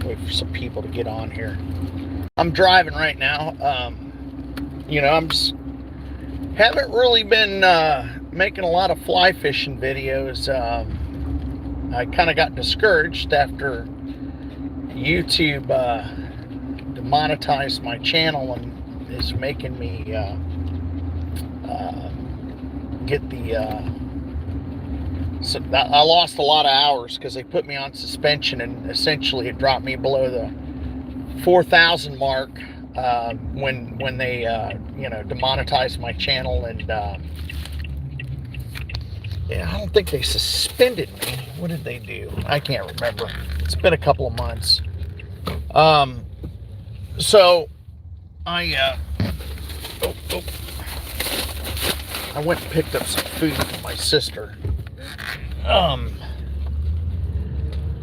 wait for some people to get on here. I'm driving right now. I'm just haven't really been making a lot of fly fishing videos. I kind of got discouraged after YouTube demonetized my channel and is making me get the so I lost a lot of hours because they put me on suspension, and essentially it dropped me below the 4,000 mark when they demonetized my channel. And yeah, I don't think they suspended me. What did they do? I can't remember. It's been a couple of months. So I went and picked up some food for my sister.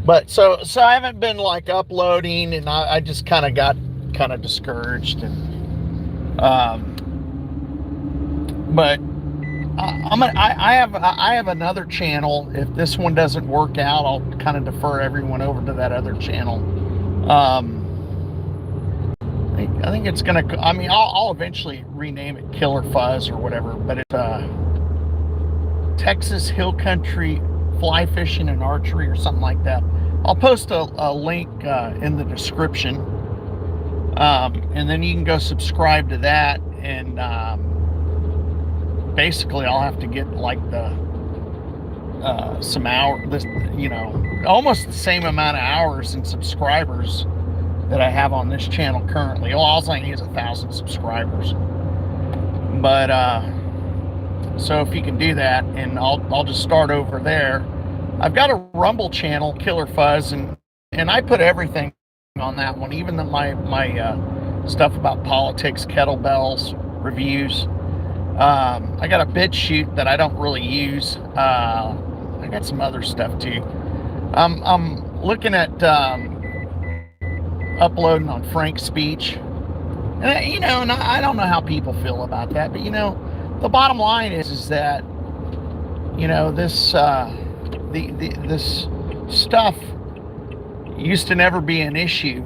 But so I haven't been like uploading, and I just kind of got discouraged, and but I have another channel. If this one doesn't work out, I'll kind of defer everyone over to that other channel. I think it's gonna. I mean, I'll eventually rename it Killer Fuzz or whatever. But it's Texas Hill Country Fly Fishing and Archery or something like that. I'll post a link in the description, and then you can go subscribe to that. And basically, I'll have to get like the some hour, almost the same amount of hours and subscribers that I have on this channel currently. All I need is 1,000 subscribers. But so if you can do that, and I'll just start over there. I've got a Rumble channel, Killer Fuzz, and I put everything on that one, even my stuff about politics, kettlebells, reviews. I got a BitChute that I don't really use. I got some other stuff too. I'm looking at uploading on FrankSpeech, and and I don't know how people feel about that, but the bottom line is that this this stuff used to never be an issue,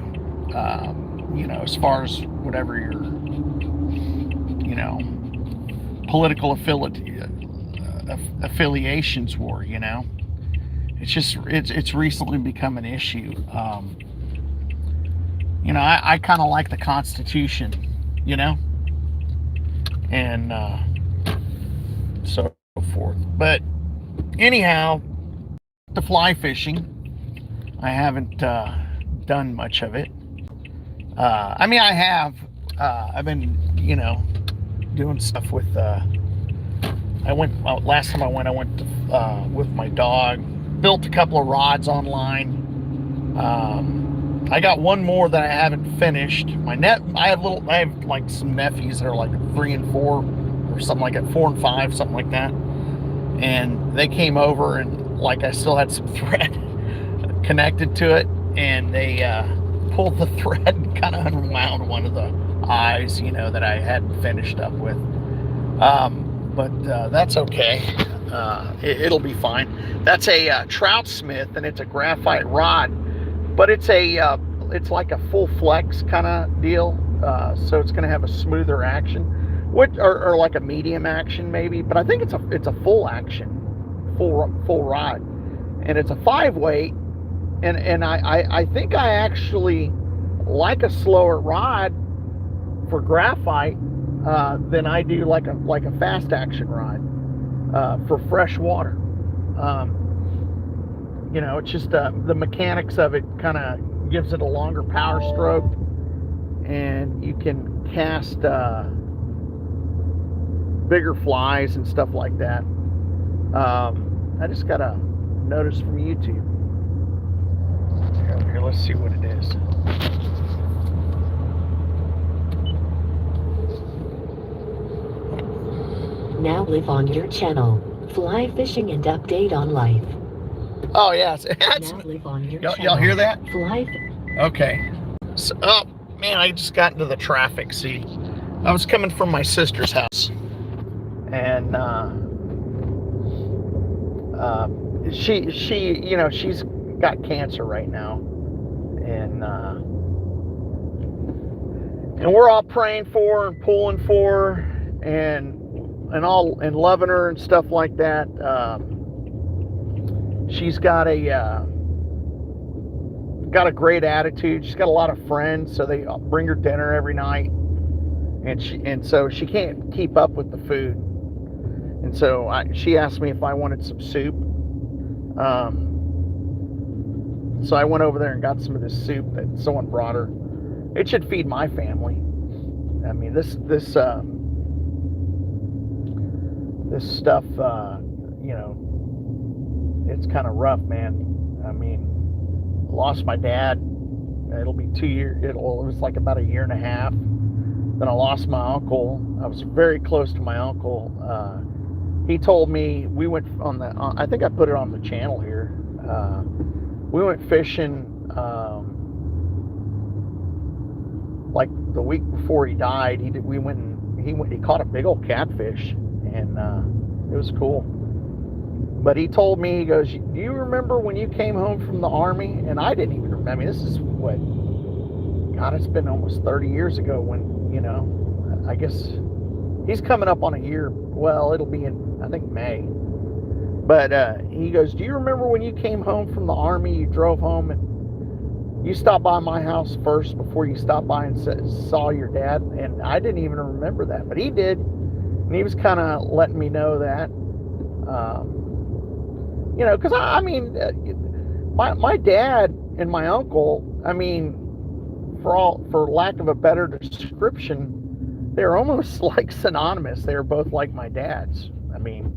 as far as whatever your political affiliations were. It's recently become an issue. I kind of like the Constitution, and so forth. But anyhow, the fly fishing, I haven't done much of it. I mean, I have. I've been, doing stuff with. Last time I went with my dog. Built a couple of rods online. I got one more that I haven't finished. I have like some nephews that are like 3 and 4 or something like that, 4 and 5, something like that. And they came over, and like I still had some thread connected to it, and they pulled the thread and kind of unwound one of the eyes, that I hadn't finished up with. But that's okay. It'll be fine. That's a Trout Smith, and it's a graphite rod. But it's like a full flex kind of deal, so it's going to have a smoother action, or like a medium action maybe. But I think it's a full action, full rod, and it's a 5-weight, and I think I actually like a slower rod for graphite than I do like a fast action rod for fresh water. It's just the mechanics of it kind of gives it a longer power stroke, and you can cast bigger flies and stuff like that. I just got a notice from YouTube. Here, let's see what it is. Now live on your channel. Fly fishing and update on life. Oh yeah, Now live on your channel. Y'all hear that? Fly. Okay. So, oh man, I just got into the traffic. See, I was coming from my sister's house, and she's got cancer right now, and we're all praying for her and pulling for her, and loving her and stuff like that. She's got a great attitude. She's got a lot of friends, so they bring her dinner every night, and so she can't keep up with the food, and so she asked me if I wanted some soup. So I went over there and got some of this soup that someone brought her. It should feed my family. I mean, this stuff, it's kind of rough, man. I mean, I lost my dad. It'll be 2 years. It was like about a year and a half. Then I lost my uncle. I was very close to my uncle. He told me, we went on I think I put it on the channel here. We went fishing like the week before he died. He caught a big old catfish, and it was cool. But he told me, he goes, "Do you remember when you came home from the Army?" And I didn't even remember. I mean, this is what, God, it's been almost 30 years ago when, I guess he's coming up on a year. Well, it'll be in, I think, May. But he goes, "Do you remember when you came home from the Army, you drove home and you stopped by my house first before you stopped by and saw your dad?" And I didn't even remember that, but he did. And he was kind of letting me know that. Because I mean, my dad and my uncle, I mean, for lack of a better description, they're almost like synonymous. They were both like my dad's. I mean,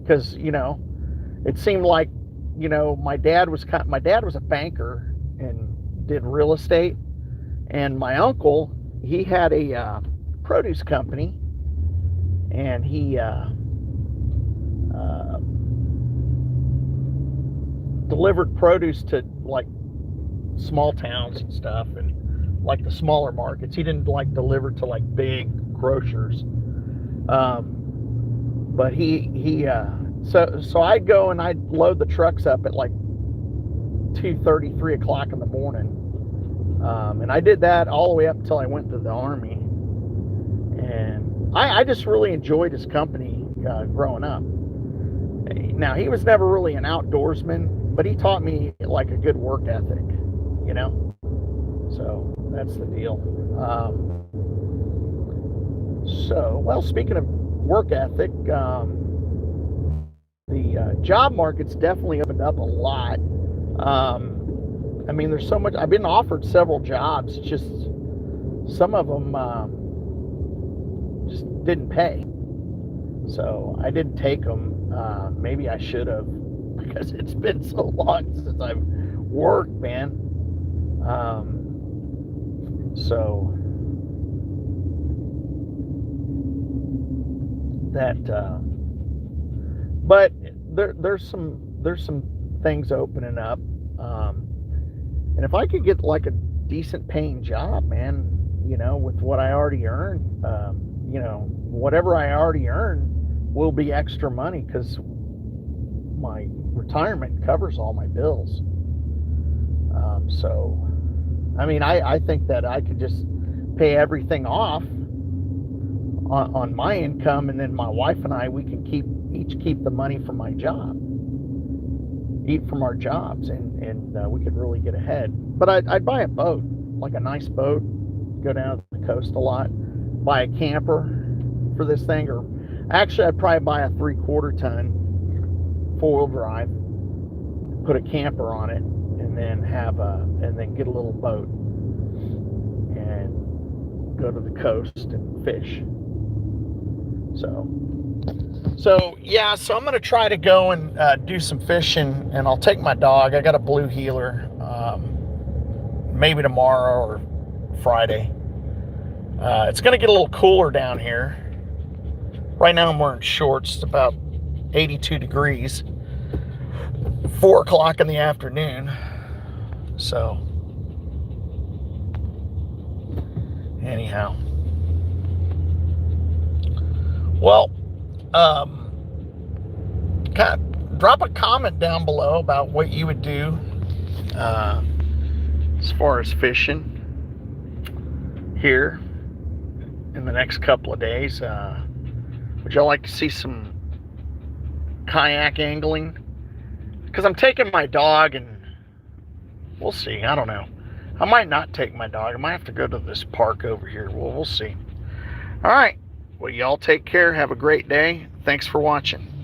because it seemed like my dad was a banker and did real estate, and my uncle, he had a produce company, and he delivered produce to like small towns and stuff, and like the smaller markets. He didn't like deliver to like big grocers. But so I'd go and I'd load the trucks up at like 2:30, 3 o'clock in the morning. And I did that all the way up until I went to the Army. And I just really enjoyed his company growing up. Now, he was never really an outdoorsman, but he taught me like a good work ethic, So that's the deal. Well, speaking of work ethic, the job market's definitely opened up a lot. I mean, there's so much. I've been offered several jobs. It's just some of them just didn't pay, so I didn't take them. Maybe I should have, because it's been so long since I've worked, man. But there's some things opening up, and if I could get like a decent paying job, man, with what I already earn, whatever I already earn will be extra money, because my retirement covers all my bills. So I mean, I think that I could just pay everything off on my income, and then my wife and I, we can each keep the money from my job, eat from our jobs, and we could really get ahead. But I'd buy a boat, like a nice boat, go down to the coast a lot, buy a camper for this thing, or actually I'd probably buy a 3/4 ton 4-wheel drive, put a camper on it, and then get a little boat and go to the coast and fish. So yeah, so I'm gonna try to go and do some fishing, and I'll take my dog. I got a blue heeler, maybe tomorrow or Friday. It's gonna get a little cooler down here. Right now I'm wearing shorts. It's about 82 degrees, 4 o'clock in the afternoon. So anyhow, well, drop a comment down below about what you would do as far as fishing here in the next couple of days. Would y'all like to see some kayak angling? Because I'm taking my dog, and we'll see. I don't know. I might not take my dog. I might have to go to this park over here. We'll see. All right. Well, y'all take care. Have a great day. Thanks for watching.